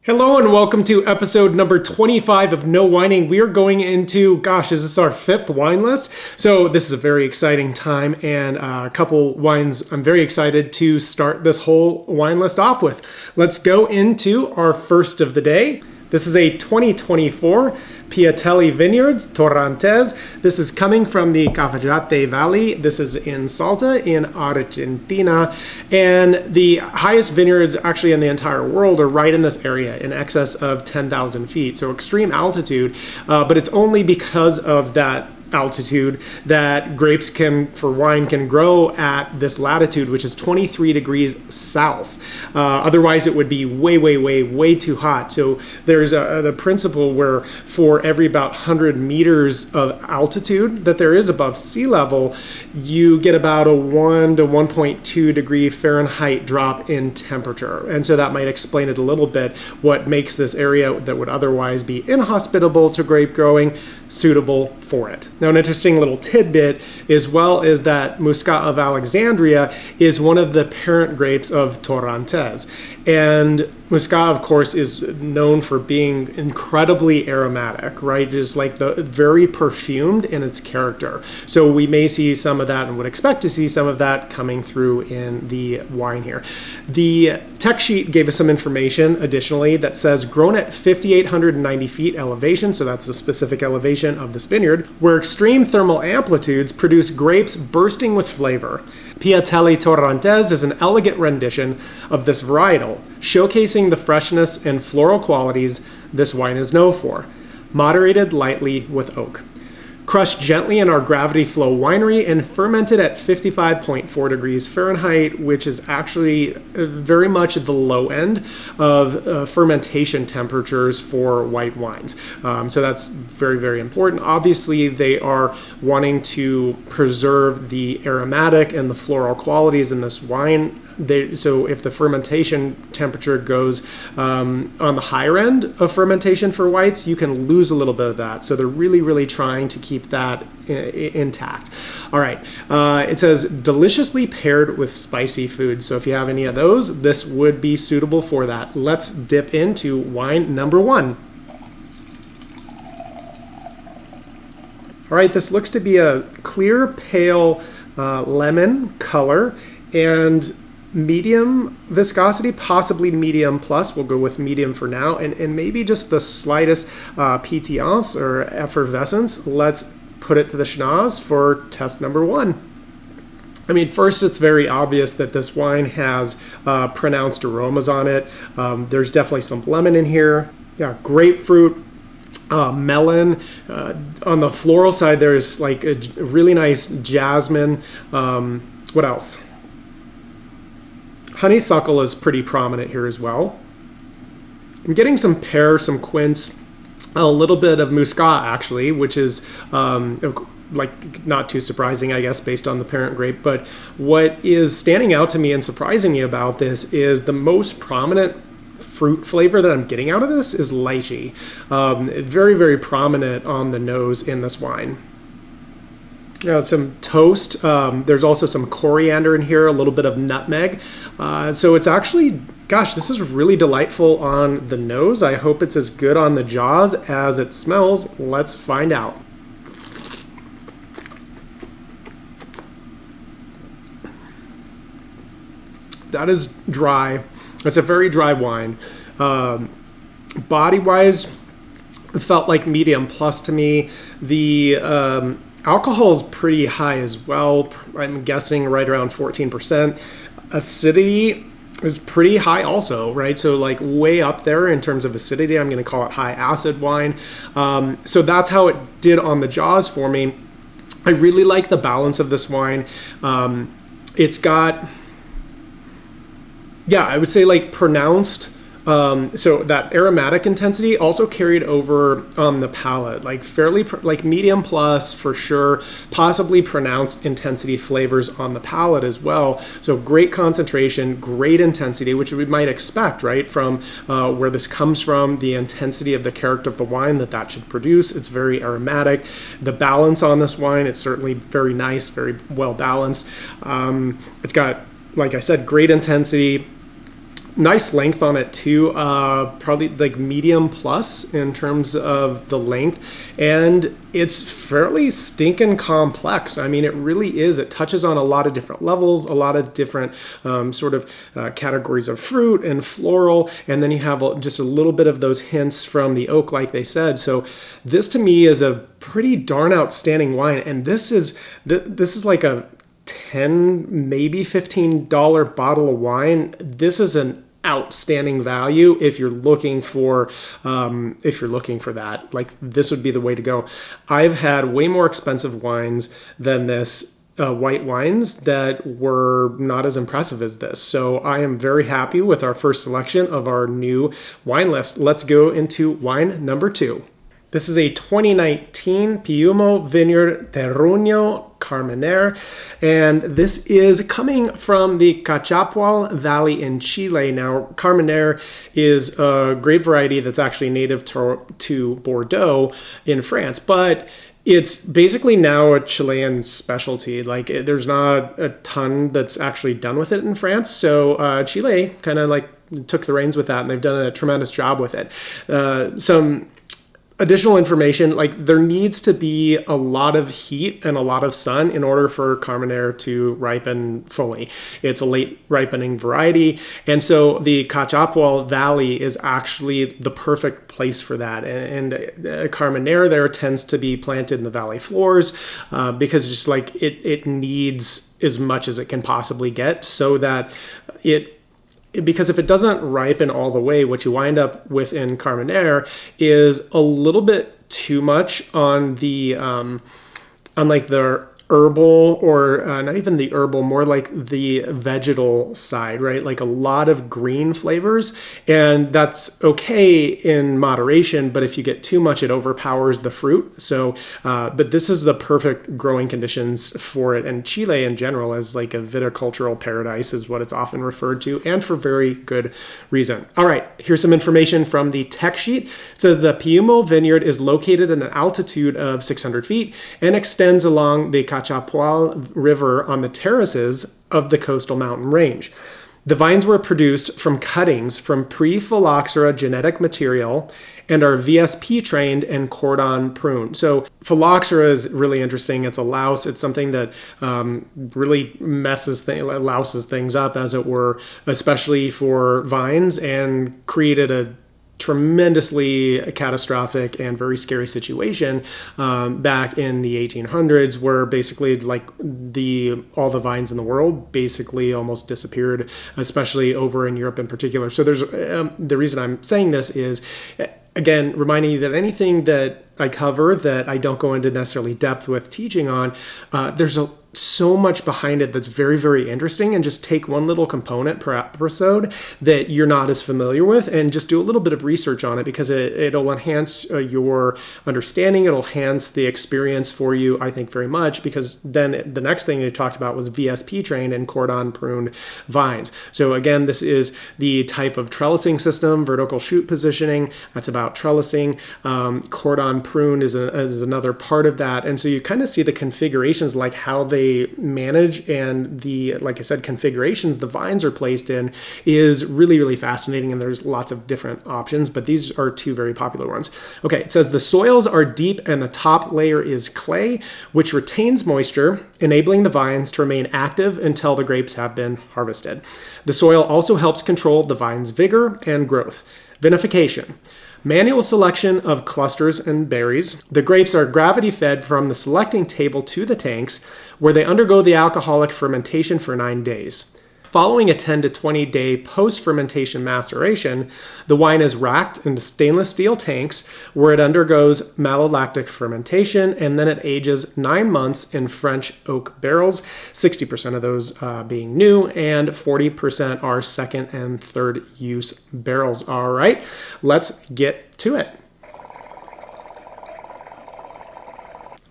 Hello and welcome to episode number 25 of No Whining. We are going into, is this our fifth wine list? So this is a very exciting time and a couple wines I'm very excited to start this whole wine list off with. Let's go into our first of the day. This is a 2024 Piattelli Vineyards, Torrontés. This is coming from the Cafayate Valley. This is in Salta in Argentina. And the highest vineyards actually in the entire world are right in this area, in excess of 10,000 feet. So extreme altitude, but it's only because of that altitude that grapes for wine can grow at this latitude, which is 23 degrees south. Otherwise it would be way too hot. So there's the principle where for every about 100 meters of altitude that there is above sea level, you get about a 1 to 1.2 degree Fahrenheit drop in temperature. And so that might explain it a little bit, what makes this area that would otherwise be inhospitable to grape growing suitable for it. Now, an interesting little tidbit as well is that Muscat of Alexandria is one of the parent grapes of Torrontés. And Muscat, of course, is known for being incredibly aromatic, right? Just like very perfumed in its character. So we may see some of that and would expect to see some of that coming through in the wine here. The tech sheet gave us some information additionally that says grown at 5,890 feet elevation, so that's the specific elevation of this vineyard, where extreme thermal amplitudes produce grapes bursting with flavor. Piattelli Torrontés is an elegant rendition of this varietal, showcasing the freshness and floral qualities this wine is known for, moderated lightly with oak. Crushed gently in our Gravity Flow winery and fermented at 55.4 degrees Fahrenheit, which is actually very much at the low end of fermentation temperatures for white wines. So that's very important. Obviously, they are wanting to preserve the aromatic and the floral qualities in this wine. So if the fermentation temperature goes on the higher end of fermentation for whites, you can lose a little bit of that. So they're really trying to keep that intact. All right, it says deliciously paired with spicy food. So if you have any of those, this would be suitable for that. Let's dip into wine number one. All right, this looks to be a clear, pale lemon color and medium viscosity, possibly medium plus. We'll go with medium for now, and maybe just the slightest pétillance or effervescence. Let's put it to the schnoz for test number one. I mean, first, it's very obvious that this wine has pronounced aromas on it. There's definitely some lemon in here. Yeah, grapefruit, melon. On the floral side, there's like a really nice jasmine. What else? Honeysuckle is pretty prominent here as well. I'm getting some pear, some quince, a little bit of muscat actually, which is like not too surprising, I guess, based on the parent grape. But what is standing out to me and surprising me about this is the most prominent fruit flavor that I'm getting out of this is lychee. Very prominent on the nose in this wine. Some toast. There's also some coriander in here, a little bit of nutmeg. So it's actually, this is really delightful on the nose. I hope it's as good on the jaws as it smells. Let's find out. That is dry. It's a very dry wine. Body-wise, it felt like medium plus to me. The alcohol is pretty high as well. I'm guessing right around 14%. Acidity is pretty high also, right? So like way up there in terms of acidity. I'm going to call it high acid wine. So that's how it did on the jaws for me. I really like the balance of this wine. It's got, I would say like pronounced. So that aromatic intensity also carried over on the palate, like fairly like medium plus for sure, possibly pronounced intensity flavors on the palate as well. So great concentration, great intensity, which we might expect, right, from where this comes from, the intensity of the character of the wine that should produce. It's very aromatic. The balance on this wine, it's certainly very nice, very well balanced. It's got, like I said, great intensity, Nice length on it too, probably like medium plus in terms of the length, and it's fairly stinking complex. I mean, it really is. It touches on a lot of different levels, a lot of different categories of fruit and floral, and then you have just a little bit of those hints from the oak, like they said. So this to me is a pretty darn outstanding wine, and this is like a $10, maybe $15 bottle of wine. This is an outstanding value if you're looking for that. Like, this would be the way to go. I've had way more expensive wines than this, white wines that were not as impressive as this. So I am very happy with our first selection of our new wine list. Let's go into wine number 2. This is a 2019 Piattelli Vineyard Terruño Carmenere, and this is coming from the Cachapual Valley in Chile. Now, Carmenere is a grape variety that's actually native to Bordeaux in France, but it's basically now a Chilean specialty. Like, there's not a ton that's actually done with it in France, so Chile kind of like took the reins with that, and they've done a tremendous job with it. Some additional information, like, there needs to be a lot of heat and a lot of sun in order for Carmenere to ripen fully. It's a late ripening variety, and so the Cachapual Valley is actually the perfect place for that. And Carmenere there tends to be planted in the valley floors because just like it needs as much as it can possibly get, so that because if it doesn't ripen all the way, what you wind up with in Carmenere is a little bit too much on the like the herbal, or not even the herbal, more like the vegetal side, right? Like a lot of green flavors, and that's okay in moderation, but if you get too much, it overpowers the fruit. So, but this is the perfect growing conditions for it, and Chile in general is like a viticultural paradise is what it's often referred to, and for very good reason. All right, here's some information from the tech sheet. It says the Piattelli Vineyard is located at an altitude of 600 feet and extends along the Cachapual River on the terraces of the coastal mountain range. The vines were produced from cuttings from pre-phylloxera genetic material and are VSP trained and cordon pruned. So phylloxera is really interesting. It's a louse. It's something that really louses things up, as it were, especially for vines, and created a tremendously catastrophic and very scary situation back in the 1800s, where basically like all the vines in the world basically almost disappeared, especially over in Europe in particular. So there's the reason I'm saying this is, again, reminding you that anything that I cover that I don't go into necessarily depth with teaching on, there's so much behind it that's very, very interesting, and just take one little component per episode that you're not as familiar with and just do a little bit of research on it, because it'll enhance your understanding. It'll enhance the experience for you, I think, very much, because then the next thing you talked about was VSP trained and cordon pruned vines. So again, this is the type of trellising system, vertical shoot positioning. That's about trellising. Cordon pruned is another part of that. And so you kind of see the configurations, like how they manage, and like I said, configurations the vines are placed in is really, really fascinating. And there's lots of different options, but these are two very popular ones. Okay, it says the soils are deep and the top layer is clay, which retains moisture, enabling the vines to remain active until the grapes have been harvested. The soil also helps control the vine's vigor and growth. Vinification. Manual selection of clusters and berries. The grapes are gravity fed from the selecting table to the tanks, where they undergo the alcoholic fermentation for 9 days. Following a 10 to 20 day post-fermentation maceration, the wine is racked into stainless steel tanks, where it undergoes malolactic fermentation, and then it ages 9 months in French oak barrels, 60% of those being new, and 40% are second and third use barrels. All right, let's get to it.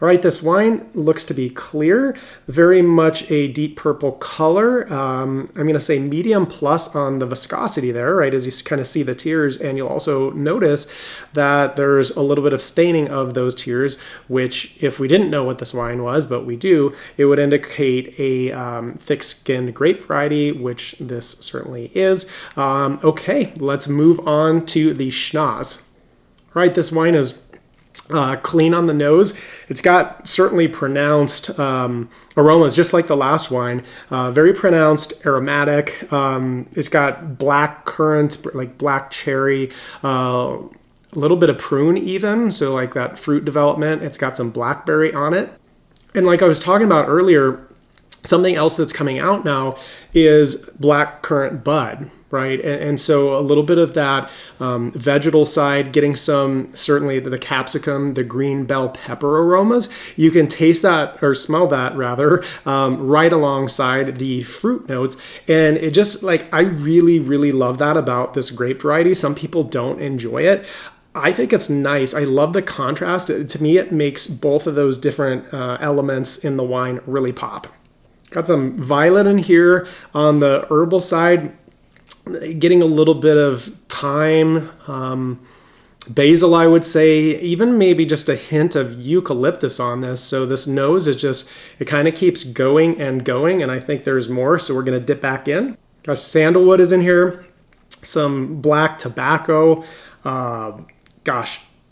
All right, this wine looks to be clear, very much a deep purple color. I'm going to say medium plus on the viscosity there, right, as you kind of see the tears. And you'll also notice that there's a little bit of staining of those tears, which if we didn't know what this wine was, but we do, it would indicate a thick-skinned grape variety, which this certainly is. Okay, let's move on to the schnoz. All right, this wine is clean on the nose. It's got certainly pronounced aromas, just like the last wine. Very pronounced aromatic. It's got black currant, like black cherry, a little bit of prune even, so like that fruit development. It's got some blackberry on it. And like I was talking about earlier, something else that's coming out now is black currant bud, right? And so a little bit of that vegetal side, getting some, certainly the capsicum, the green bell pepper aromas. You can taste that, or smell that rather, right alongside the fruit notes. And it just like, I really, really love that about this grape variety. Some people don't enjoy it. I think it's nice. I love the contrast. To me, it makes both of those different elements in the wine really pop. Got some violet in here on the herbal side, getting a little bit of thyme, basil, I would say, even maybe just a hint of eucalyptus on this. So this nose is just, it kind of keeps going, and I think there's more, so we're going to dip back in. Gosh, sandalwood is in here, some black tobacco,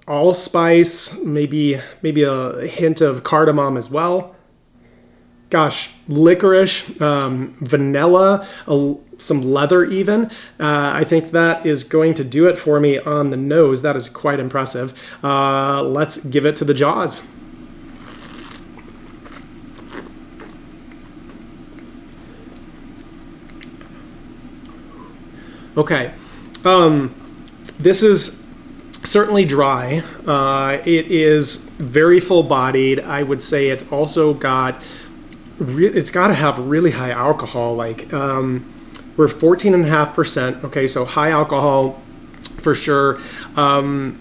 allspice, maybe a hint of cardamom as well. Gosh, licorice, vanilla, some leather even. I think that is going to do it for me on the nose. That is quite impressive. Let's give it to the jaws. Okay, this is certainly dry. It is very full-bodied. I would say it's also got it's got to have really high alcohol. Like we're 14.5%. Okay, so high alcohol for sure. The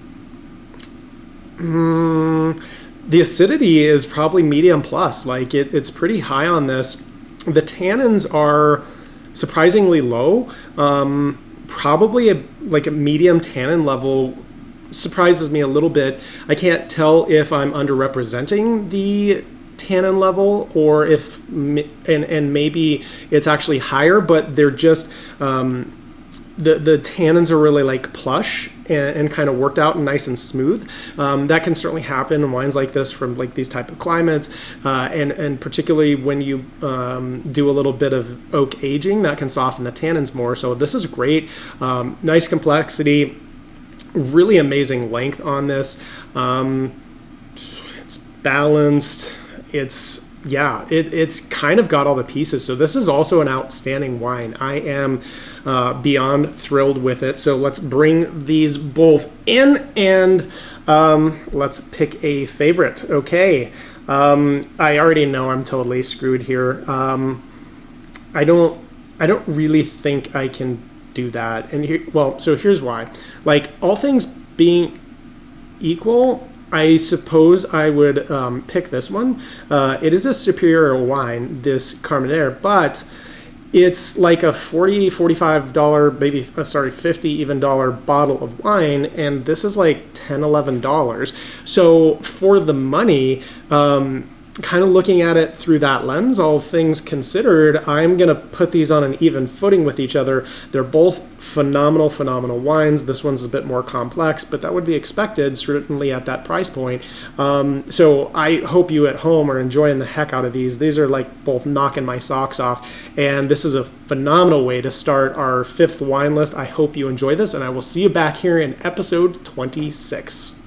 acidity is probably medium plus. Like it's pretty high on this. The tannins are surprisingly low. Probably a medium tannin level. Surprises me a little bit. I can't tell if I'm underrepresenting the tannin level or if and maybe it's actually higher, but they're just the tannins are really like plush and kind of worked out and nice and smooth. That can certainly happen in wines like this from like these type of climates, and particularly when you do a little bit of oak aging, that can soften the tannins more. So this is great. Nice complexity, really amazing length on this. It's balanced. It's kind of got all the pieces. So this is also an outstanding wine. I am beyond thrilled with it. So let's bring these both in and let's pick a favorite. Okay. I already know I'm totally screwed here. I don't really think I can do that. And so here's why. Like, all things being equal, I suppose I would pick this one. It is a superior wine, this Carmenere, but it's like a $40, $45, maybe, $50 even bottle of wine, and this is like $10, $11. So for the money, kind of looking at it through that lens, all things considered, I'm going to put these on an even footing with each other. They're both phenomenal wines. This one's a bit more complex, but that would be expected, certainly at that price point. So I hope you at home are enjoying the heck out of these. These are like both knocking my socks off, and this is a phenomenal way to start our 5th wine list. I hope you enjoy this, and I will see you back here in episode 26.